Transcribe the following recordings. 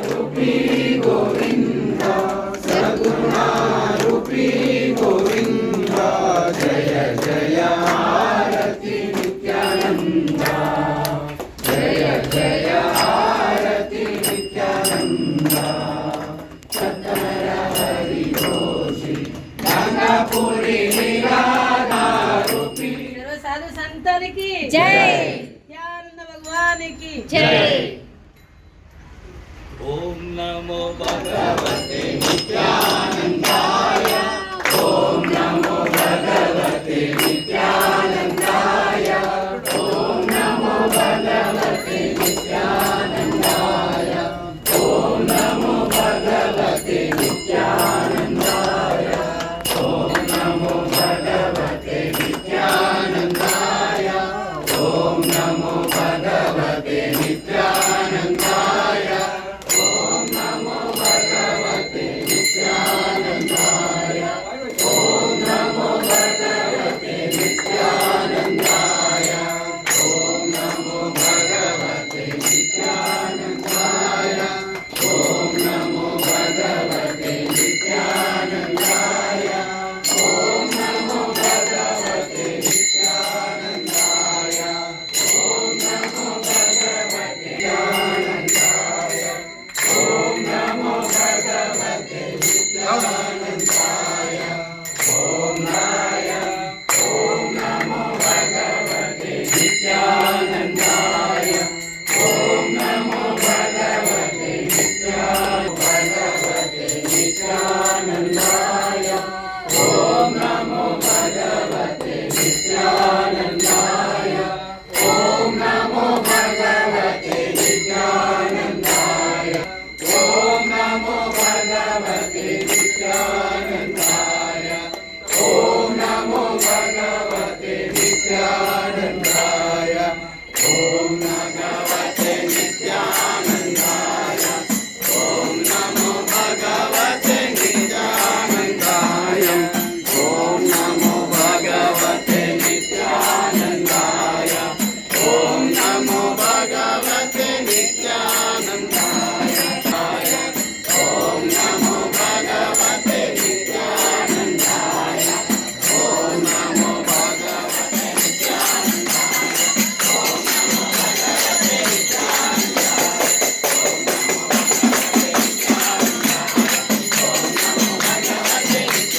रूपी गोविंद सद्गुणारूपी गोविंद जय जय आरती नित्यानंद जय जय आरती नित्यानंद सत्तर हरि घोषी गंगापुरी लीलाधारूपी साधु संतन की जय नित्यानंद भगवान की जय। ओम नमो भगवते नित्यानंदाय ओम नमो भगवते नित्यानंदाय ओम नमो भगवते नित्यानंदाय ओम नमो भगवते नित्यानंदाय ओम नमो भगवते नित्यानंदाय ओम नमो भगवते नित्यानंदाय ओम नमो भगवते नित्यानंदाय ओम नमो भगवते नित्यानंदाय ओम नमो भगवते नित्यानंदाय ओम नमो भगवते नित्यानंदाय ओम नमो भगवते नित्यानंदाय ओम नमो भगवते नित्यानंदाय ओम नमो भगवते नित्यानंदाय ओम नाय ओम नमो भगवते नित्यानंदाय ओम नमो भगवते नित्यानंदाय ओम नमो भगवते नित्यानंदाय ओम नमो भगवते नित्यानंदाय ओम नमो भगवते नित्यानंदाय ओम नमो भगवते नित्यानंदाय ओम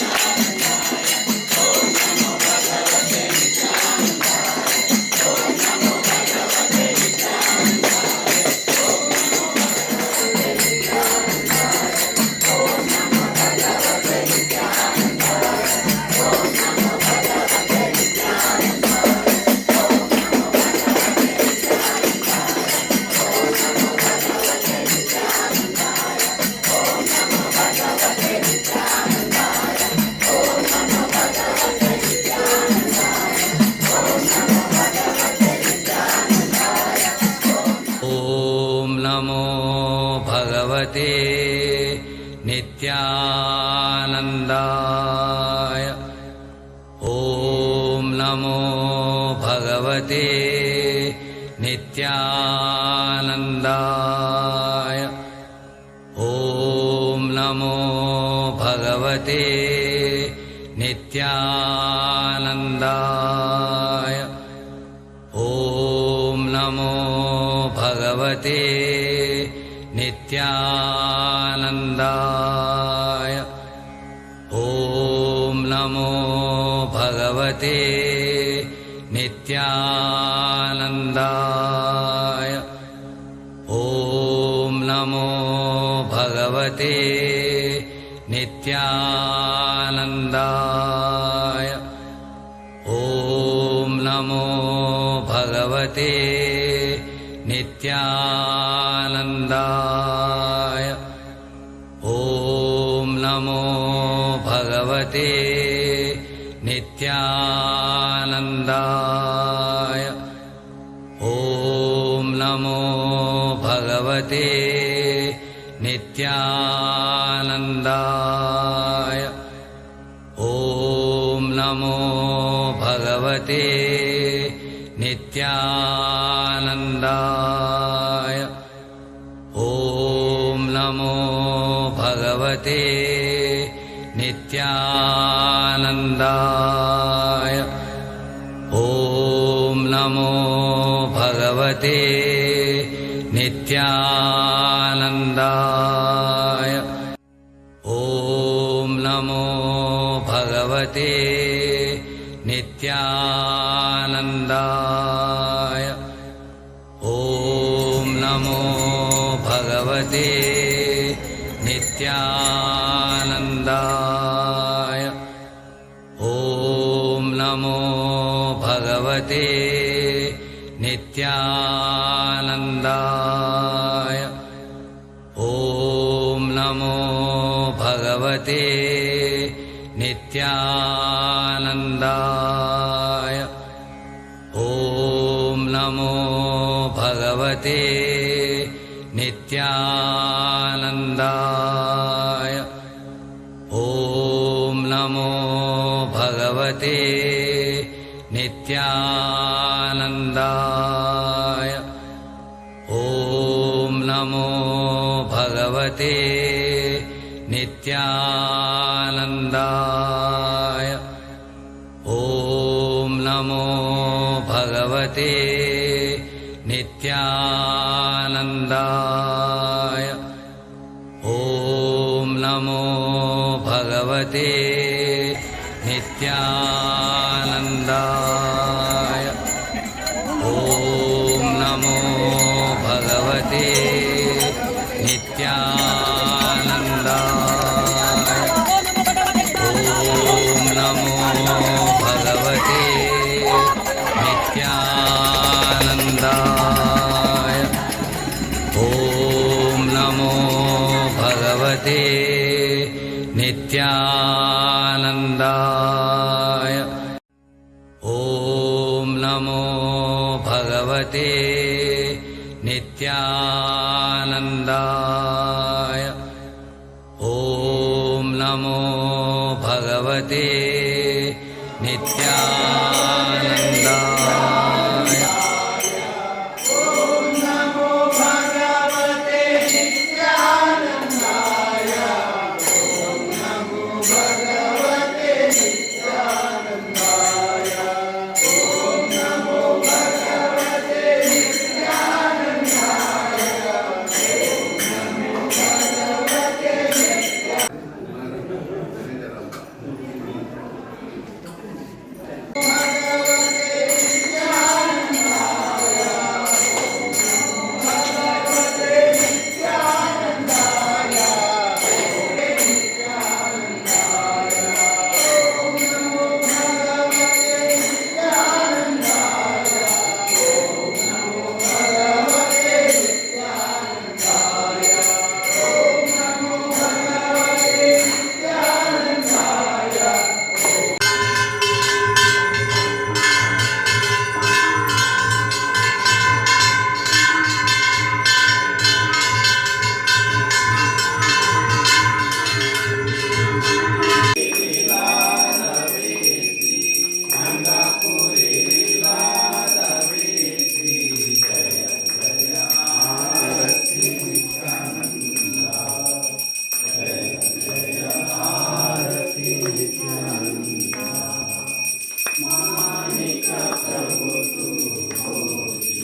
भगवते नित्यानंदाय ओम नमो भगवते नित्यानंदाय ओम नमो भगवते नित्यानंदाय ओम नमो भगवते नित्यानंदाय ओम नमो भगवते नित्यानंदाय ओम नमो भगवते ओम नमो भगवते नित्यानंदाय ओम नमो भगवते नित्यानंदाय ओम नमो भगवते नित्यानंदाय ओम नमो भगवते नित्यानंदाय ओम नमो भगवते नित्यानंदाय ओम नमो भगवते नित्यानंदाय ओम नमो भगवते नित्यानंदाय ओम नमो भगवते नित्यानंदाय ओम नमो भगवते नित्यानंदाय ओम नमो भगवते नित्यानंदाय ओम भगवते नित्यानन्दाय ॐ नमो भगवते नित्यानन्दाय ॐ नमो भगवते नित्यानन्दाय ॐ नमो भगवते नित्यानन्दाय ॐ नमो भगवते नित्यानन्दाय ॐ नमो भगवते नित्यानन्दाय ॐ नमो भगवते नित्यानन्दाय ॐ नमो भगवते नित्यानन्दाय ॐ नमो भगवते नित्यानन्दाय ॐ नमो भगवते नित्यानन्दाय ॐ नमो भगवते नित्यानन्दाय ॐ नमो भगवते नित्यानन्दाय ॐ नमो भगवते नित्यानन्दाय ॐ नमो भगवते नित्यानन्दाय ॐ नमो भगवते नित्यानन्दाय ॐ नमो भगवते नित्यानन्दाय मानिक प्रभु तू होती